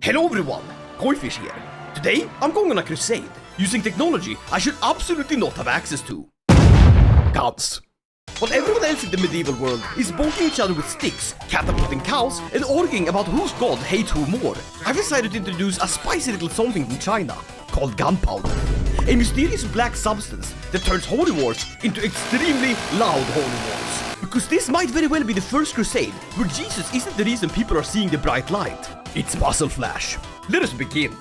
Hello everyone, Koifish here. Today, I'm going on a crusade, using technology I should absolutely not have access to. Guns. While everyone else in the medieval world is bonking each other with sticks, catapulting cows, and arguing about whose god hates who more, I've decided to introduce a spicy little something from China, called gunpowder. A mysterious black substance that turns holy wars into extremely loud holy wars. Because this might very well be the first crusade where Jesus isn't the reason people are seeing the bright light. It's muzzle flash. Let us begin.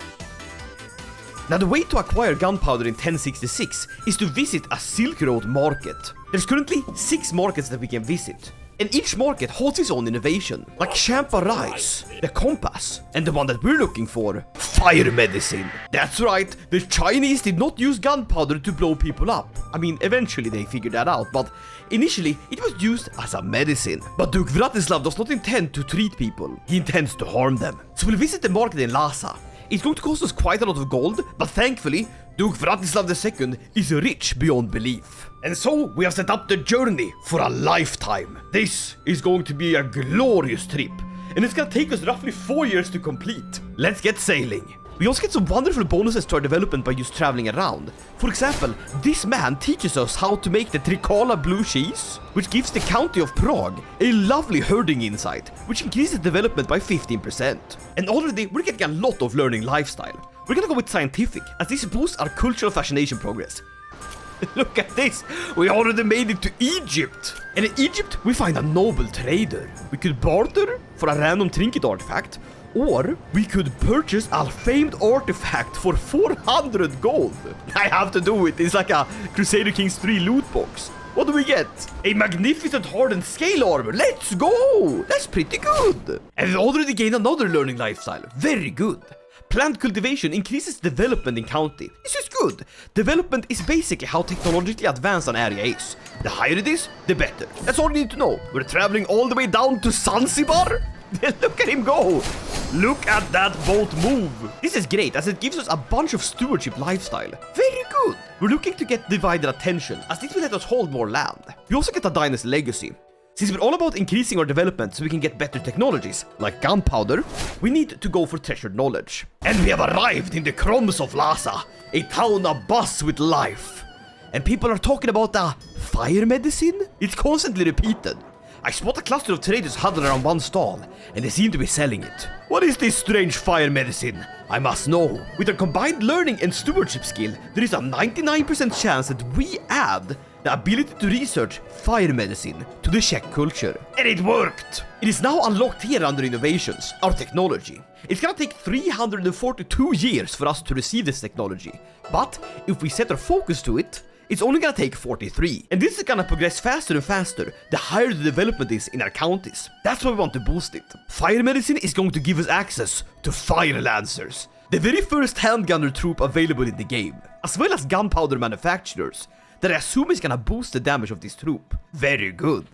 Now the way to acquire gunpowder in 1066 is to visit a Silk Road market. There's currently 6 markets that we can visit. And each market holds its own innovation, like champa rice, the compass, and the one that we're looking for, fire medicine. That's right, the Chinese did not use gunpowder to blow people up. I mean, eventually they figured that out, but initially it was used as a medicine. But Duke Vratislav does not intend to treat people, he intends to harm them. So we'll visit the market in Lhasa. It's going to cost us quite a lot of gold, but thankfully, Duke Vratislav II is rich beyond belief. And so, we have set up the journey for a lifetime. This is going to be a glorious trip, and it's gonna take us roughly 4 years to complete. Let's get sailing. We also get some wonderful bonuses to our development by just traveling around. For example, this man teaches us how to make the Trikala blue cheese, which gives the county of Prague a lovely herding insight, which increases development by 15%. And already we're getting a lot of learning lifestyle. We're gonna go with scientific, as this boosts our cultural fascination progress. Look at this! We already made it to Egypt! And in Egypt, we find a noble trader. We could barter for a random trinket artifact, or we could purchase a famed artifact for 400 gold. I have to do it. It's like a Crusader Kings 3 loot box. What do we get? A magnificent hardened scale armor. Let's go! That's pretty good. And we already gained another learning lifestyle. Very good. Plant cultivation increases development in county. This is good. Development is basically how technologically advanced an area is. The higher it is, the better. That's all you need to know. We're traveling all the way down to Zanzibar. Look at him go! Look at that boat move! This is great as it gives us a bunch of stewardship lifestyle. Very good! We're looking to get divided attention as this will let us hold more land. We also get a dynasty legacy. Since we're all about increasing our development so we can get better technologies, like gunpowder, we need to go for treasured knowledge. And we have arrived in the crumbs of Lhasa, a town abuzz with life. And people are talking about the fire medicine? It's constantly repeated. I spot a cluster of traders huddled around one stall, and they seem to be selling it. What is this strange fire medicine? I must know. With our combined learning and stewardship skill, there is a 99% chance that we add the ability to research fire medicine to the Czech culture. And it worked! It is now unlocked here under innovations, our technology. It's gonna take 342 years for us to receive this technology, but if we set our focus to it, it's only gonna take 43. And this is gonna progress faster and faster the higher the development is in our counties. That's why we want to boost it. Fire medicine is going to give us access to fire lancers, the very first handgunner troop available in the game, as well as gunpowder manufacturers that I assume is gonna boost the damage of this troop. Very good.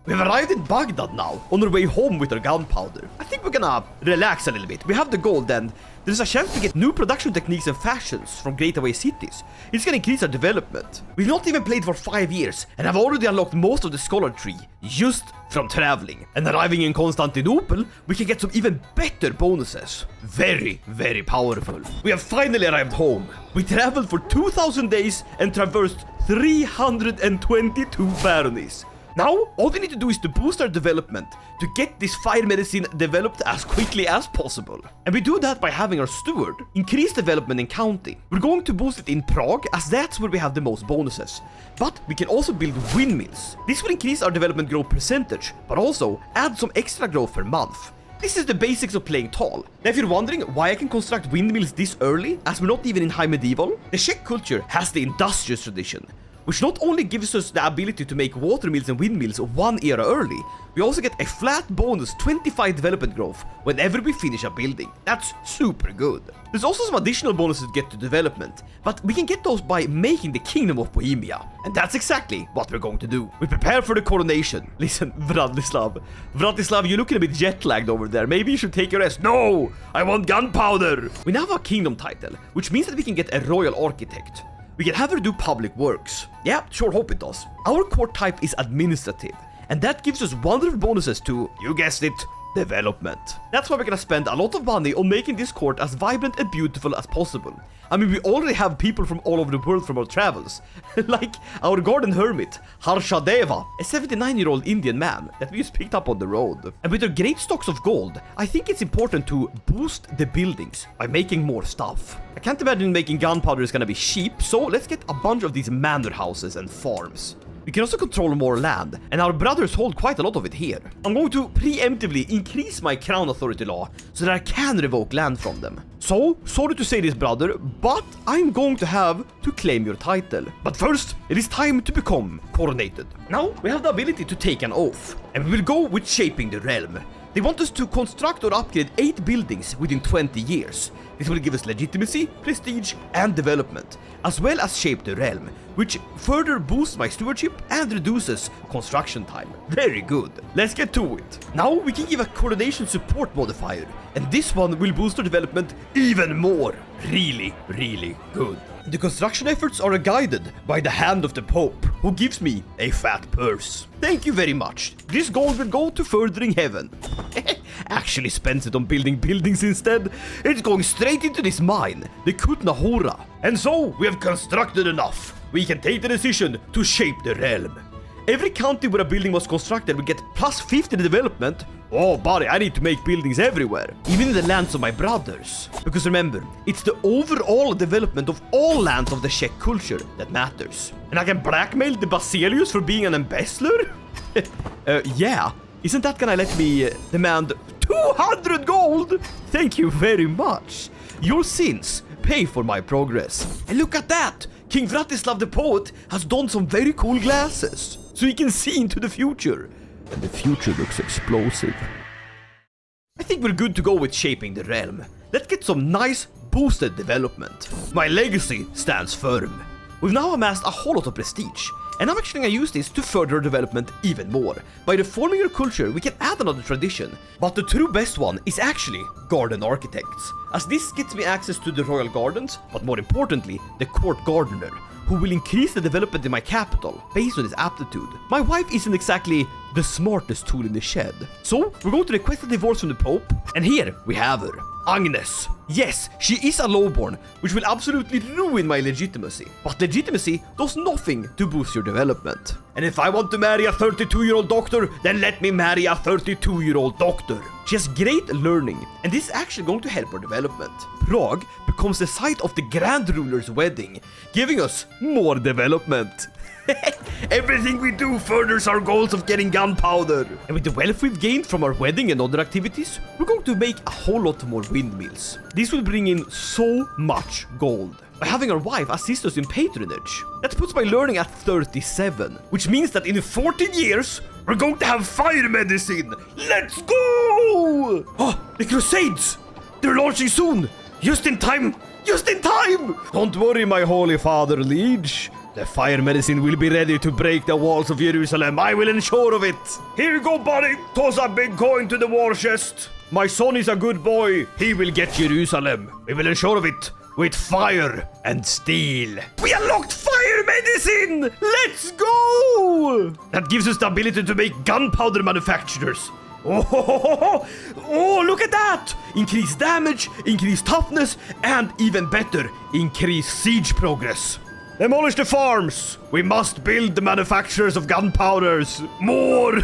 We've arrived in Baghdad now, on our way home with our gunpowder. I think we're gonna relax a little bit. We have the gold and there's a chance to get new production techniques and fashions from great away cities. It's gonna increase our development. We've not even played for 5 years and have already unlocked most of the scholar tree, just from traveling. And arriving in Constantinople, we can get some even better bonuses. Very, very powerful. We have finally arrived home. We traveled for 2,000 days and traversed 322 baronies. Now, all we need to do is to boost our development to get this fire medicine developed as quickly as possible. And we do that by having our steward increase development in county. We're going to boost it in Prague as that's where we have the most bonuses. But we can also build windmills. This will increase our development growth percentage, but also add some extra growth per month. This is the basics of playing tall. Now if you're wondering why I can construct windmills this early, as we're not even in high medieval, the Czech culture has the industrious tradition, which not only gives us the ability to make water mills and windmills 1 era early, we also get a flat bonus 25 development growth whenever we finish a building. That's super good. There's also some additional bonuses to get to development, but we can get those by making the Kingdom of Bohemia. And that's exactly what we're going to do. We prepare for the coronation. Listen, Vratislav, you're looking a bit jet-lagged over there. Maybe you should take a rest. No! I want gunpowder! We now have a kingdom title, which means that we can get a royal architect. We can have her do public works. Yeah, sure hope it does. Our core type is administrative, and that gives us wonderful bonuses to, you guessed it, development. That's why we're gonna spend a lot of money on making this court as vibrant and beautiful as possible. I mean, we already have people from all over the world from our travels. Like our garden hermit, Harshadeva, a 79-year-old Indian man that we just picked up on the road. And with our great stocks of gold, I think it's important to boost the buildings by making more stuff. I can't imagine making gunpowder is gonna be cheap, so let's get a bunch of these manor houses and farms. We can also control more land, and our brothers hold quite a lot of it here. I'm going to preemptively increase my crown authority law so that I can revoke land from them. So, sorry to say this, brother, but I'm going to have to claim your title. But first, it is time to become coronated. Now, we have the ability to take an oath, and we will go with shaping the realm. They want us to construct or upgrade 8 buildings within 20 years. This will give us legitimacy, prestige, and development, as well as shape the realm, which further boosts my stewardship and reduces construction time. Very good. Let's get to it. Now we can give a coordination support modifier, and this one will boost our development even more. Really, really good. The construction efforts are guided by the hand of the Pope, who gives me a fat purse. Thank you very much. This gold will go to furthering heaven. Actually spends it on building buildings instead. It's going straight into this mine, the Kutnahora. And so, we have constructed enough. We can take the decision to shape the realm. Every county where a building was constructed will get plus 50 in development. Oh, buddy, I need to make buildings everywhere, even in the lands of my brothers. Because remember, it's the overall development of all lands of the Czech culture that matters. And I can blackmail the Basilius for being an embezzler? Yeah. Isn't that gonna let me demand 200 gold? Thank you very much. Your sins pay for my progress. And look at that! King Vratislav the poet has donned some very cool glasses, so he can see into the future. And the future looks explosive. I think we're good to go with shaping the realm. Let's get some nice boosted development. My legacy stands firm. We've now amassed a whole lot of prestige, and I'm actually gonna use this to further development even more. By reforming your culture, we can add another tradition, but the true best one is actually garden architects, as this gets me access to the royal gardens, but more importantly, the court gardener, who will increase the development in my capital based on his aptitude. My wife isn't exactly the smartest tool in the shed, so we're going to request a divorce from the Pope, and here we have her. Agnes. Yes, she is a lowborn, which will absolutely ruin my legitimacy. But legitimacy does nothing to boost your development. And if I want to marry a 32-year-old doctor, then let me marry a 32-year-old doctor. She has great learning, and this is actually going to help her development. Prague becomes the site of the Grand Ruler's wedding, giving us more development. Everything we do furthers our goals of getting gunpowder. And with the wealth we've gained from our wedding and other activities, we're going to make a whole lot more windmills. This will bring in so much gold. By having our wife assist us in patronage, that puts my learning at 37, which means that in 14 years, we're going to have fire medicine. Let's go! Oh, the Crusades! They're launching soon! Just in time! Just in time! Don't worry, my holy father liege. The fire medicine will be ready to break the walls of Jerusalem. I will ensure of it. Here you go, buddy. Toss a big coin to the war chest. My son is a good boy. He will get Jerusalem. We will ensure of it with fire and steel. We unlocked fire medicine. Let's go. That gives us the ability to make gunpowder manufacturers. Oh, look at that! Increased damage, increased toughness, and even better, increased siege progress. Demolish the farms! We must build the manufacturers of gunpowders! More!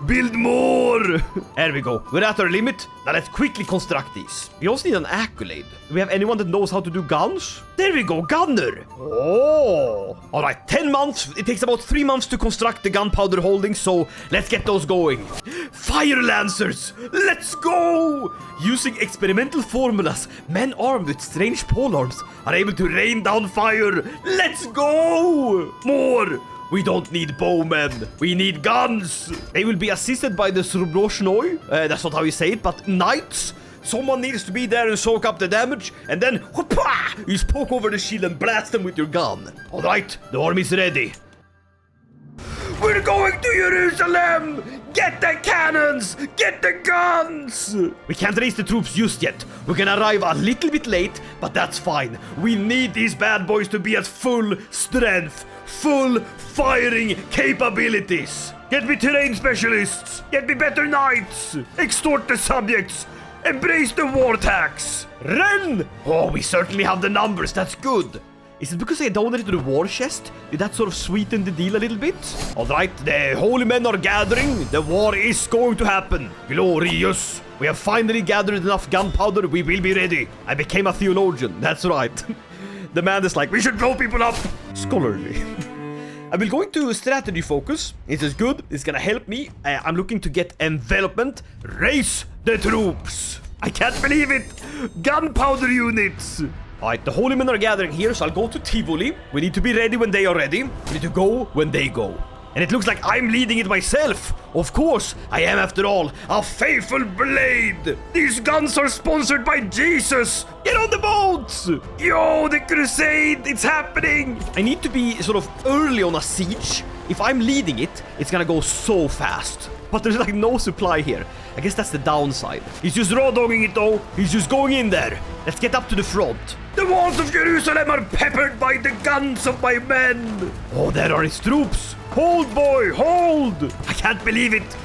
Build more! There we go. We're at our limit. Now let's quickly construct these. We also need an accolade. Do we have anyone that knows how to do guns? There we go, gunner! Oh! Alright, 10 months. It takes about 3 months to construct the gunpowder holdings, so let's get those going. Fire lancers! Let's go! Using experimental formulas, men armed with strange polearms are able to rain down fire. Let's go! More! We don't need bowmen. We need guns. They will be assisted by the Srubnoshnoi. That's not how you say it, but knights. Someone needs to be there and soak up the damage, and then whoopah, you just poke over the shield and blast them with your gun. All right, the army's ready. We're going to Jerusalem! Get the cannons! Get the guns! We can't raise the troops just yet. We're gonna arrive a little bit late, but that's fine. We need these bad boys to be at full strength. full firing capabilities. Get me terrain specialists. Get me better knights. Extort the subjects. Embrace the war tax. Run! Oh, we certainly have the numbers. That's good. Is it because I donated to the war chest? Did that sort of sweeten the deal a little bit? Alright, the holy men are gathering. The war is going to happen. Glorious. We have finally gathered enough gunpowder. We will be ready. I became a theologian. That's right. The man is like, we should blow people up. Scholarly. I will go into strategy focus. This is good. It's gonna help me. I'm looking to get envelopment. Raise the troops. I can't believe it. Gunpowder units. Alright, the holy men are gathering here, so I'll go to Tivoli. We need to be ready when they are ready. We need to go when they go. And it looks like I'm leading it myself. Of course, I am, after all, a faithful blade. These guns are sponsored by Jesus. Get on the boats. Yo, the crusade, it's happening. I need to be sort of early on a siege. If I'm leading it, it's gonna go so fast. But there's like no supply here. I guess that's the downside. He's just raw dogging it though. He's just going in there. Let's get up to the front. The walls of Jerusalem are peppered by the guns of my men. Oh, there are his troops. Hold, boy, hold. I can't believe it.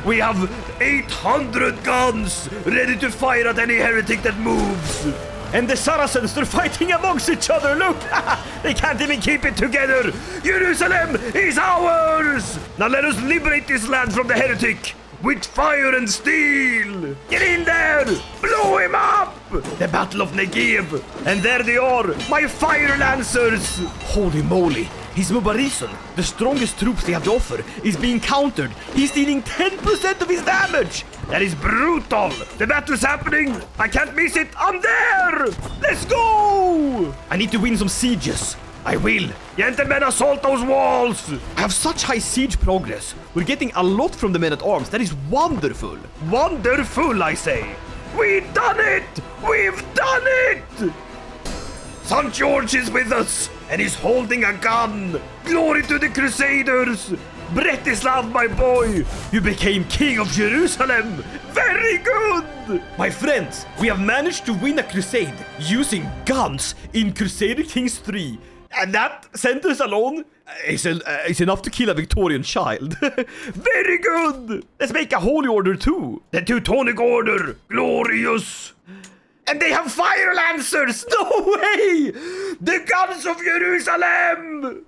We have 800 guns ready to fire at any heretic that moves. And the Saracens, they're fighting amongst each other. Look, they can't even keep it together. Jerusalem is ours. Now let us liberate this land from the heretic. With fire and steel! Get in there! Blow him up! The Battle of Negev! And there they are, my fire lancers! Holy moly! His Mubarison, the strongest troops they have to offer, is being countered. He's dealing 10% of his damage! That is brutal! The battle's happening! I can't miss it! I'm there! Let's go! I need to win some sieges. I will. Gentlemen, assault those walls! I have such high siege progress. We're getting a lot from the men-at-arms. That is wonderful. Wonderful, I say. We've done it! We've done it! St. George is with us, and he's holding a gun. Glory to the Crusaders! Bretislav, my boy, you became king of Jerusalem. Very good! My friends, we have managed to win a crusade using guns in Crusader Kings 3. And that sentence alone is enough to kill a Victorian child. Very good! Let's make a holy order too. The Teutonic Order. Glorious! And they have fire lancers! No way! The guns of Jerusalem!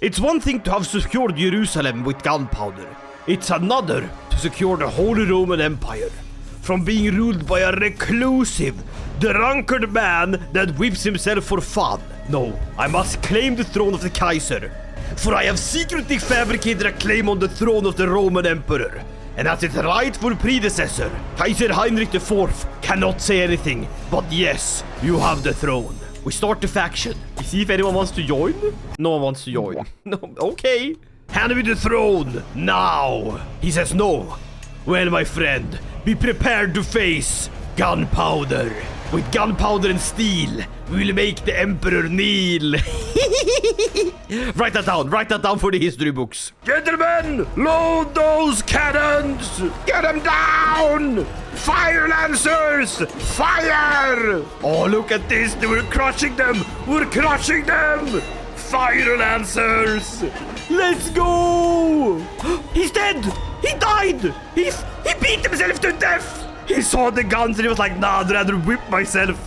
It's one thing to have secured Jerusalem with gunpowder. It's another to secure the Holy Roman Empire from being ruled by a reclusive, drunkard man that whips himself for fun. No, I must claim the throne of the Kaiser, for I have secretly fabricated a claim on the throne of the Roman Emperor, and as its rightful predecessor, Kaiser Heinrich IV cannot say anything, but yes, you have the throne. We start the faction. We see if anyone wants to join. No one wants to join. No, okay. Hand me the throne, now. He says no. Well, my friend, be prepared to face gunpowder. With gunpowder and steel, we'll make the Emperor kneel. Write that down for the history books. Gentlemen, load those cannons! Get them down! Fire lancers! Fire! Oh, look at this, we're crushing them! We're crushing them! Fire lancers! Let's go! He's dead! He died! He beat himself to death! He saw the guns and he was like, nah, I'd rather whip myself.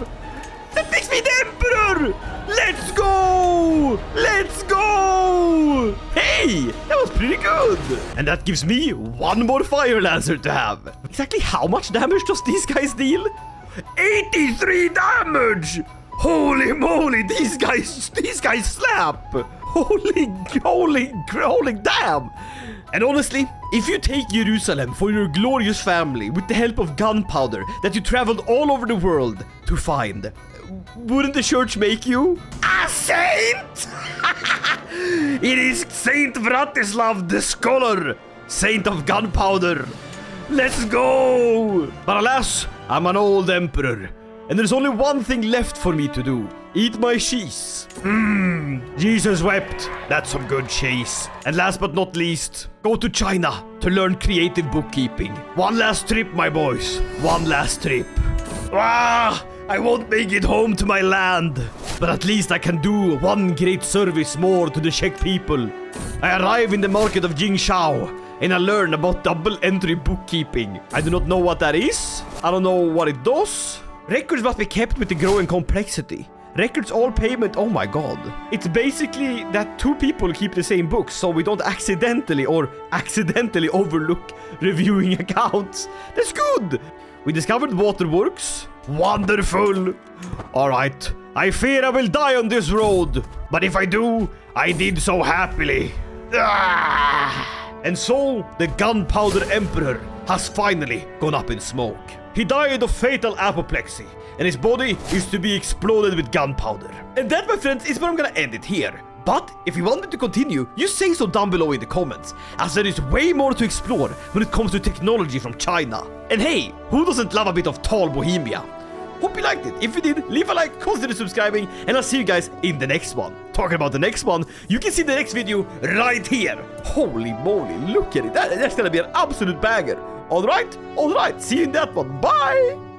That makes me the Emperor! Let's go! Let's go! Hey, that was pretty good. And that gives me one more fire lancer to have. Exactly how much damage does these guys deal? 83 damage! Holy moly, these guys slap. Holy damn. And honestly, if you take Jerusalem for your glorious family with the help of gunpowder that you traveled all over the world to find, wouldn't the church make you a saint? It is Saint Vratislav the Scholar, saint of gunpowder. Let's go! But alas, I'm an old emperor, and there's only one thing left for me to do. Eat my cheese. Jesus wept. That's some good cheese. And last but not least, go to China to learn creative bookkeeping. One last trip, my boys. One last trip. I won't make it home to my land. but at least I can do one great service more to the Czech people. I arrive in the market of Jingshao, and I learn about double entry bookkeeping. I do not know what that is. I don't know what it does. Records must be kept with the growing complexity. Records all payment, oh my god. It's basically that two people keep the same books, so we don't accidentally overlook reviewing accounts. That's good. We discovered waterworks. Wonderful. Alright, I fear I will die on this road, but if I do, I did so happily. And so, the Gunpowder Emperor has finally gone up in smoke. He died of fatal apoplexy, and his body is to be exploded with gunpowder. And that, my friends, is where I'm gonna end it here. But if you want me to continue, you say so down below in the comments, as there is way more to explore when it comes to technology from China. And hey, who doesn't love a bit of tall Bohemia? Hope you liked it. If you did, leave a like, consider subscribing, and I'll see you guys in the next one. Talking about the next one, you can see the next video right here. Holy moly, look at it. That's gonna be an absolute banger. Alright, see you in that one. Bye!